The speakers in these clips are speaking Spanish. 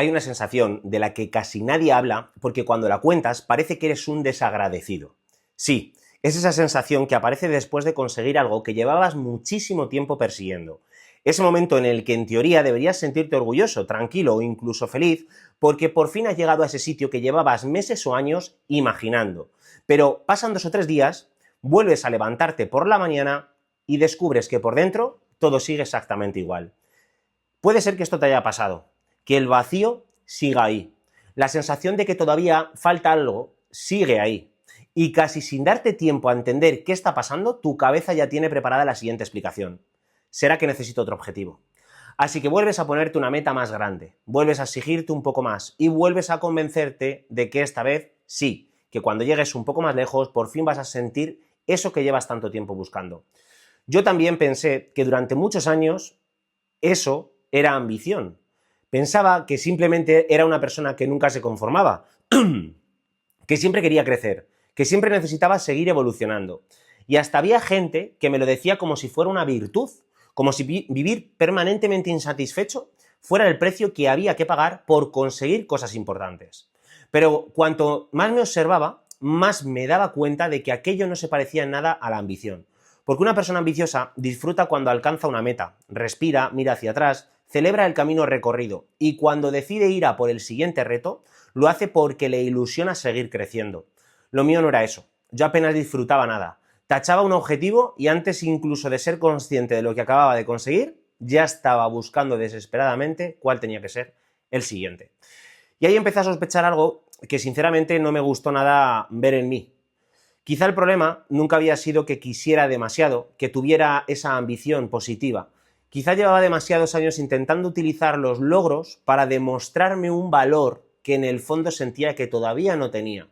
Hay una sensación de la que casi nadie habla porque cuando la cuentas parece que eres un desagradecido. Sí, es esa sensación que aparece después de conseguir algo que llevabas muchísimo tiempo persiguiendo. Ese momento en el que en teoría deberías sentirte orgulloso, tranquilo o incluso feliz porque por fin has llegado a ese sitio que llevabas meses o años imaginando. Pero pasan 2 o 3 días, vuelves a levantarte por la mañana y descubres que por dentro todo sigue exactamente igual. Puede ser que esto te haya pasado, que el vacío siga ahí. La sensación de que todavía falta algo sigue ahí. Y casi sin darte tiempo a entender qué está pasando, tu cabeza ya tiene preparada la siguiente explicación. Será que necesito otro objetivo. Así que vuelves a ponerte una meta más grande, vuelves a exigirte un poco más y vuelves a convencerte de que esta vez sí, que cuando llegues un poco más lejos, por fin vas a sentir eso que llevas tanto tiempo buscando. Yo también pensé que durante muchos años eso era ambición. Pensaba que simplemente era una persona que nunca se conformaba, que siempre quería crecer, que siempre necesitaba seguir evolucionando. Y hasta había gente que me lo decía como si fuera una virtud, como si vivir permanentemente insatisfecho fuera el precio que había que pagar por conseguir cosas importantes. Pero cuanto más me observaba, más me daba cuenta de que aquello no se parecía en nada a la ambición. Porque una persona ambiciosa disfruta cuando alcanza una meta, respira, mira hacia atrás, celebra el camino recorrido y cuando decide ir a por el siguiente reto, lo hace porque le ilusiona seguir creciendo. Lo mío no era eso, yo apenas disfrutaba nada. Tachaba un objetivo y antes incluso de ser consciente de lo que acababa de conseguir, ya estaba buscando desesperadamente cuál tenía que ser el siguiente. Y ahí empecé a sospechar algo que sinceramente no me gustó nada ver en mí. Quizá el problema nunca había sido que quisiera demasiado, que tuviera esa ambición positiva. Quizá llevaba demasiados años intentando utilizar los logros para demostrarme un valor que en el fondo sentía que todavía no tenía.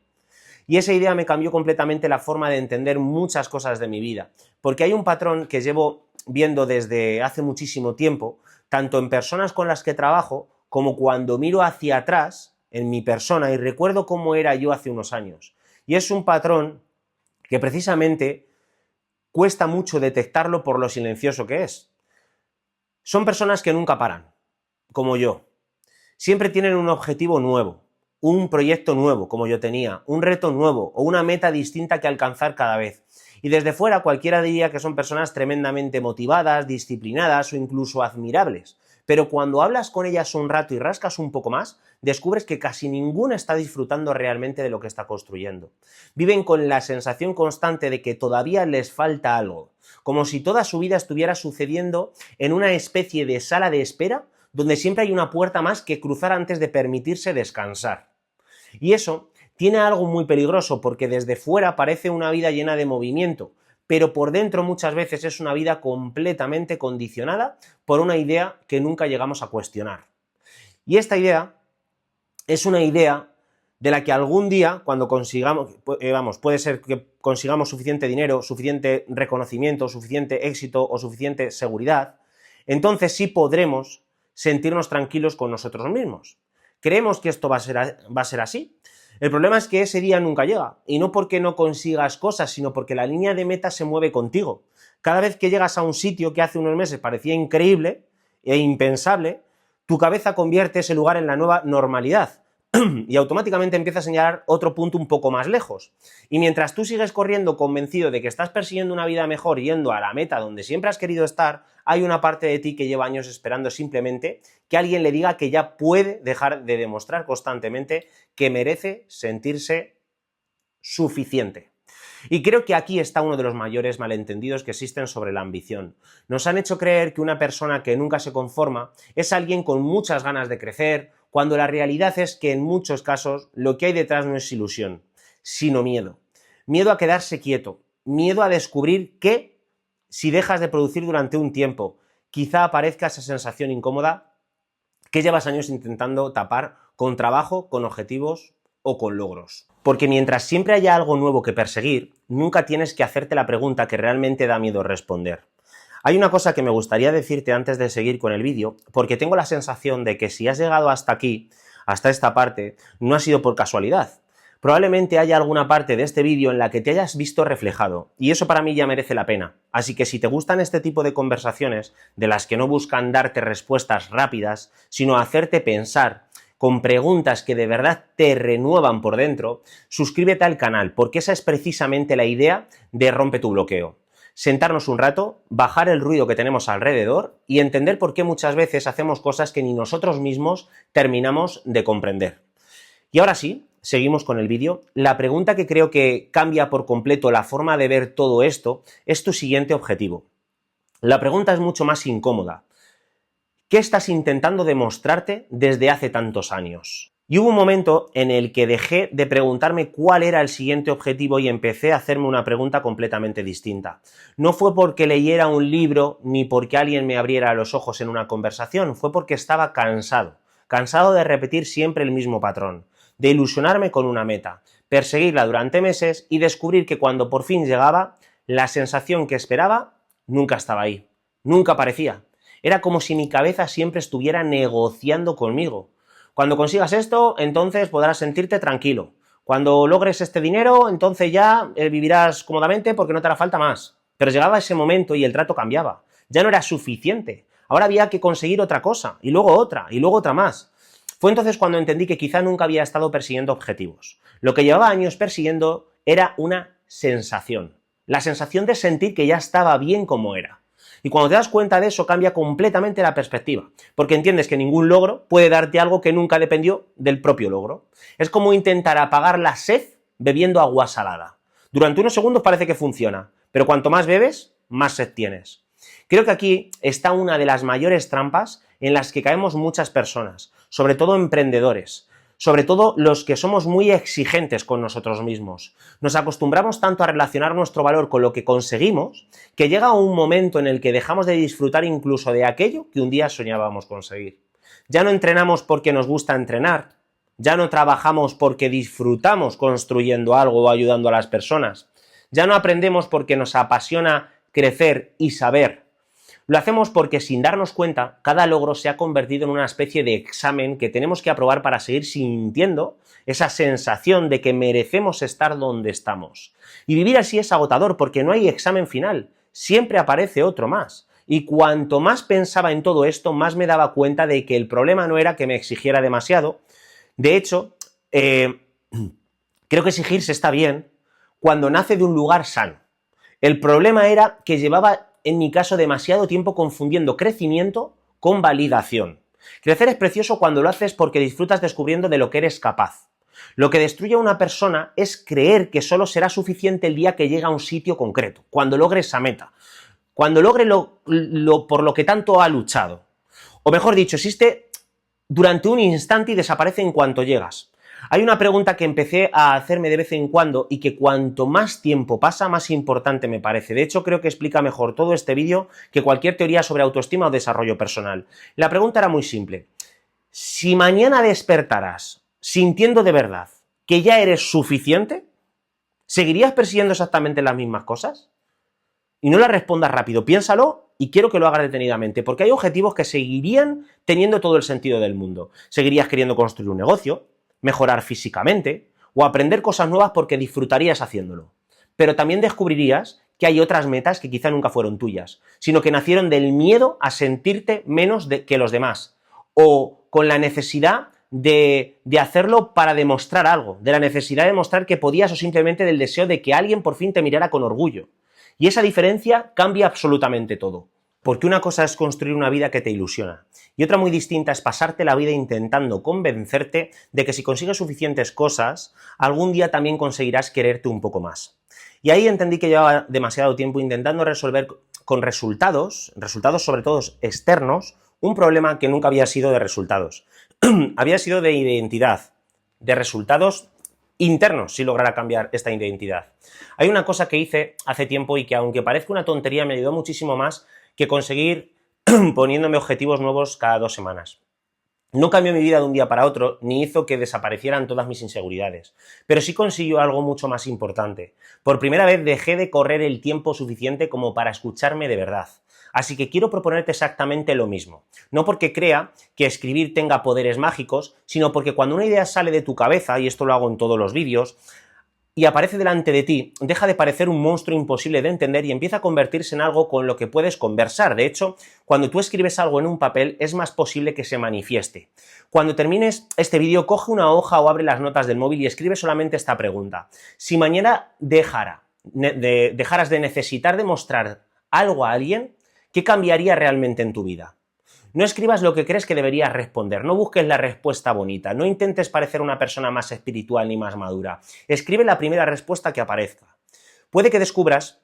Y esa idea me cambió completamente la forma de entender muchas cosas de mi vida, porque hay un patrón que llevo viendo desde hace muchísimo tiempo, tanto en personas con las que trabajo, como cuando miro hacia atrás en mi persona y recuerdo cómo era yo hace unos años. Y es un patrón que precisamente cuesta mucho detectarlo por lo silencioso que es. Son personas que nunca paran, como yo. Siempre tienen un objetivo nuevo, un proyecto nuevo, como yo tenía, un reto nuevo o una meta distinta que alcanzar cada vez. Y desde fuera cualquiera diría que son personas tremendamente motivadas, disciplinadas o incluso admirables. Pero cuando hablas con ellas un rato y rascas un poco más, descubres que casi ninguna está disfrutando realmente de lo que está construyendo. Viven con la sensación constante de que todavía les falta algo, como si toda su vida estuviera sucediendo en una especie de sala de espera donde siempre hay una puerta más que cruzar antes de permitirse descansar. Y eso tiene algo muy peligroso porque desde fuera parece una vida llena de movimiento, pero por dentro muchas veces es una vida completamente condicionada por una idea que nunca llegamos a cuestionar. Y esta idea es una idea de la que algún día, cuando consigamos, puede ser que consigamos suficiente dinero, suficiente reconocimiento, suficiente éxito o suficiente seguridad, entonces sí podremos sentirnos tranquilos con nosotros mismos. Creemos que esto va a ser así. El problema es que ese día nunca llega, y no porque no consigas cosas, sino porque la línea de meta se mueve contigo. Cada vez que llegas a un sitio que hace unos meses parecía increíble e impensable, tu cabeza convierte ese lugar en la nueva normalidad y automáticamente empieza a señalar otro punto un poco más lejos. Y mientras tú sigues corriendo convencido de que estás persiguiendo una vida mejor yendo a la meta donde siempre has querido estar, hay una parte de ti que lleva años esperando simplemente que alguien le diga que ya puede dejar de demostrar constantemente que merece sentirse suficiente. Y creo que aquí está uno de los mayores malentendidos que existen sobre la ambición. Nos han hecho creer que una persona que nunca se conforma es alguien con muchas ganas de crecer, cuando la realidad es que en muchos casos lo que hay detrás no es ilusión, sino miedo. Miedo a quedarse quieto, miedo a descubrir que, si dejas de producir durante un tiempo, quizá aparezca esa sensación incómoda que llevas años intentando tapar con trabajo, con objetivos o con logros. Porque mientras siempre haya algo nuevo que perseguir, nunca tienes que hacerte la pregunta que realmente da miedo responder. Hay una cosa que me gustaría decirte antes de seguir con el vídeo, porque tengo la sensación de que si has llegado hasta aquí, hasta esta parte, no ha sido por casualidad. Probablemente haya alguna parte de este vídeo en la que te hayas visto reflejado, y eso para mí ya merece la pena. Así que si te gustan este tipo de conversaciones, de las que no buscan darte respuestas rápidas, sino hacerte pensar, con preguntas que de verdad te renuevan por dentro, suscríbete al canal, porque esa es precisamente la idea de Rompe tu Bloqueo. Sentarnos un rato, bajar el ruido que tenemos alrededor y entender por qué muchas veces hacemos cosas que ni nosotros mismos terminamos de comprender. Y ahora sí, seguimos con el vídeo. La pregunta que creo que cambia por completo la forma de ver todo esto es tu siguiente objetivo. La pregunta es mucho más incómoda. ¿Qué estás intentando demostrarte desde hace tantos años? Y hubo un momento en el que dejé de preguntarme cuál era el siguiente objetivo y empecé a hacerme una pregunta completamente distinta. No fue porque leyera un libro ni porque alguien me abriera los ojos en una conversación, fue porque estaba cansado de repetir siempre el mismo patrón, de ilusionarme con una meta, perseguirla durante meses y descubrir que cuando por fin llegaba, la sensación que esperaba nunca estaba ahí, nunca aparecía. Era como si mi cabeza siempre estuviera negociando conmigo. Cuando consigas esto, entonces podrás sentirte tranquilo. Cuando logres este dinero, entonces ya vivirás cómodamente porque no te hará falta más. Pero llegaba ese momento y el trato cambiaba. Ya no era suficiente. Ahora había que conseguir otra cosa, y luego otra más. Fue entonces cuando entendí que quizá nunca había estado persiguiendo objetivos. Lo que llevaba años persiguiendo era una sensación. La sensación de sentir que ya estaba bien como era. Y cuando te das cuenta de eso cambia completamente la perspectiva, porque entiendes que ningún logro puede darte algo que nunca dependió del propio logro. Es como intentar apagar la sed bebiendo agua salada. Durante unos segundos parece que funciona, pero cuanto más bebes, más sed tienes. Creo que aquí está una de las mayores trampas en las que caemos muchas personas, sobre todo emprendedores. Sobre todo los que somos muy exigentes con nosotros mismos. Nos acostumbramos tanto a relacionar nuestro valor con lo que conseguimos, que llega un momento en el que dejamos de disfrutar incluso de aquello que un día soñábamos conseguir. Ya no entrenamos porque nos gusta entrenar, ya no trabajamos porque disfrutamos construyendo algo o ayudando a las personas, ya no aprendemos porque nos apasiona crecer y saber. Lo hacemos porque sin darnos cuenta, cada logro se ha convertido en una especie de examen que tenemos que aprobar para seguir sintiendo esa sensación de que merecemos estar donde estamos. Y vivir así es agotador porque no hay examen final, siempre aparece otro más. Y cuanto más pensaba en todo esto, más me daba cuenta de que el problema no era que me exigiera demasiado. De hecho, creo que exigirse está bien cuando nace de un lugar sano. El problema era que llevaba, en mi caso, demasiado tiempo confundiendo crecimiento con validación. Crecer es precioso cuando lo haces porque disfrutas descubriendo de lo que eres capaz. Lo que destruye a una persona es creer que solo será suficiente el día que llega a un sitio concreto, cuando logre esa meta, cuando logre por lo que tanto ha luchado. O mejor dicho, existe durante un instante y desaparece en cuanto llegas. Hay una pregunta que empecé a hacerme de vez en cuando y que cuanto más tiempo pasa, más importante me parece. De hecho, creo que explica mejor todo este vídeo que cualquier teoría sobre autoestima o desarrollo personal. La pregunta era muy simple. Si mañana despertaras sintiendo de verdad que ya eres suficiente, ¿seguirías persiguiendo exactamente las mismas cosas? Y no la respondas rápido, piénsalo y quiero que lo hagas detenidamente, porque hay objetivos que seguirían teniendo todo el sentido del mundo. Seguirías queriendo construir un negocio, mejorar físicamente o aprender cosas nuevas porque disfrutarías haciéndolo. Pero también descubrirías que hay otras metas que quizá nunca fueron tuyas, sino que nacieron del miedo a sentirte menos que los demás o con la necesidad de hacerlo para demostrar algo, de la necesidad de demostrar que podías o simplemente del deseo de que alguien por fin te mirara con orgullo. Y esa diferencia cambia absolutamente todo. Porque una cosa es construir una vida que te ilusiona y otra muy distinta es pasarte la vida intentando convencerte de que si consigues suficientes cosas, algún día también conseguirás quererte un poco más. Y ahí entendí que llevaba demasiado tiempo intentando resolver con resultados sobre todo externos, un problema que nunca había sido de resultados. Había sido de identidad, de resultados internos si lograra cambiar esta identidad. Hay una cosa que hice hace tiempo y que aunque parezca una tontería me ayudó muchísimo más que conseguir poniéndome objetivos nuevos cada 2 semanas. No cambió mi vida de un día para otro, ni hizo que desaparecieran todas mis inseguridades, pero sí consiguió algo mucho más importante. Por primera vez dejé de correr el tiempo suficiente como para escucharme de verdad. Así que quiero proponerte exactamente lo mismo. No porque crea que escribir tenga poderes mágicos, sino porque cuando una idea sale de tu cabeza, y esto lo hago en todos los vídeos, y aparece delante de ti, deja de parecer un monstruo imposible de entender y empieza a convertirse en algo con lo que puedes conversar. De hecho, cuando tú escribes algo en un papel, es más posible que se manifieste. Cuando termines este vídeo, coge una hoja o abre las notas del móvil y escribe solamente esta pregunta. Si mañana dejaras de necesitar demostrar algo a alguien, ¿qué cambiaría realmente en tu vida? No escribas lo que crees que deberías responder, no busques la respuesta bonita, no intentes parecer una persona más espiritual ni más madura. Escribe la primera respuesta que aparezca. Puede que descubras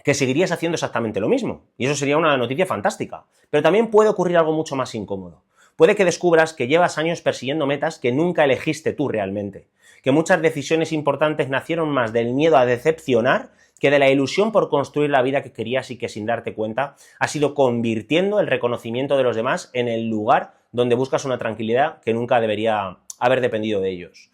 que seguirías haciendo exactamente lo mismo, y eso sería una noticia fantástica, pero también puede ocurrir algo mucho más incómodo. Puede que descubras que llevas años persiguiendo metas que nunca elegiste tú realmente, que muchas decisiones importantes nacieron más del miedo a decepcionar que de la ilusión por construir la vida que querías y que sin darte cuenta has ido convirtiendo el reconocimiento de los demás en el lugar donde buscas una tranquilidad que nunca debería haber dependido de ellos.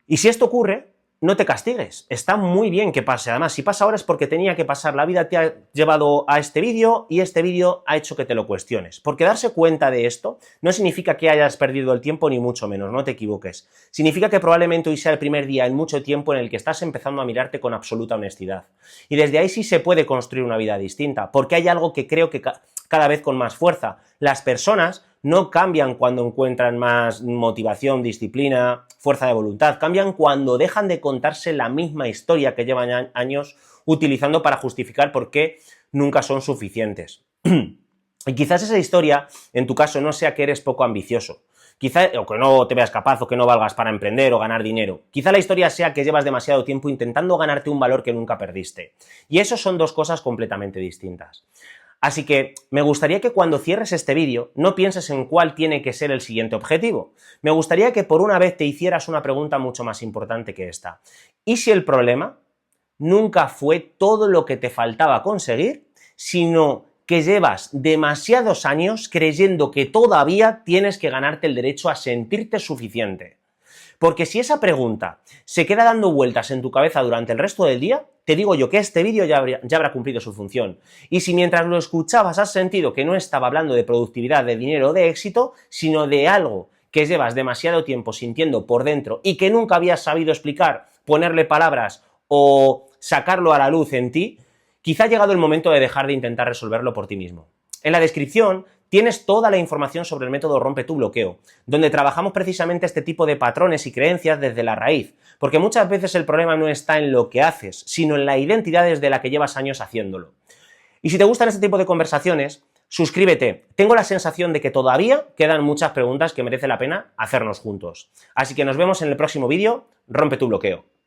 Y si esto ocurre, no te castigues, está muy bien que pase. Además, si pasa ahora es porque tenía que pasar. La vida te ha llevado a este vídeo y este vídeo ha hecho que te lo cuestiones. Porque darse cuenta de esto no significa que hayas perdido el tiempo, ni mucho menos, no te equivoques. Significa que probablemente hoy sea el primer día en mucho tiempo en el que estás empezando a mirarte con absoluta honestidad. Y desde ahí sí se puede construir una vida distinta, porque hay algo que creo que cada vez con más fuerza. Las personas no cambian cuando encuentran más motivación, disciplina, fuerza de voluntad, cambian cuando dejan de contarse la misma historia que llevan años utilizando para justificar por qué nunca son suficientes. Y quizás esa historia, en tu caso, no sea que eres poco ambicioso, quizá, o que no te veas capaz, o que no valgas para emprender o ganar dinero. Quizá la historia sea que llevas demasiado tiempo intentando ganarte un valor que nunca perdiste. Y eso son dos cosas completamente distintas. Así que me gustaría que cuando cierres este vídeo no pienses en cuál tiene que ser el siguiente objetivo. Me gustaría que por una vez te hicieras una pregunta mucho más importante que esta. ¿Y si el problema nunca fue todo lo que te faltaba conseguir, sino que llevas demasiados años creyendo que todavía tienes que ganarte el derecho a sentirte suficiente? Porque si esa pregunta se queda dando vueltas en tu cabeza durante el resto del día, te digo yo que este vídeo ya habrá cumplido su función. Y si mientras lo escuchabas has sentido que no estaba hablando de productividad, de dinero o de éxito, sino de algo que llevas demasiado tiempo sintiendo por dentro y que nunca habías sabido explicar, ponerle palabras o sacarlo a la luz en ti, quizá ha llegado el momento de dejar de intentar resolverlo por ti mismo. En la descripción tienes toda la información sobre el método Rompe tu Bloqueo, donde trabajamos precisamente este tipo de patrones y creencias desde la raíz, porque muchas veces el problema no está en lo que haces, sino en la identidad desde la que llevas años haciéndolo. Y si te gustan este tipo de conversaciones, suscríbete. Tengo la sensación de que todavía quedan muchas preguntas que merece la pena hacernos juntos. Así que nos vemos en el próximo vídeo. Rompe tu bloqueo.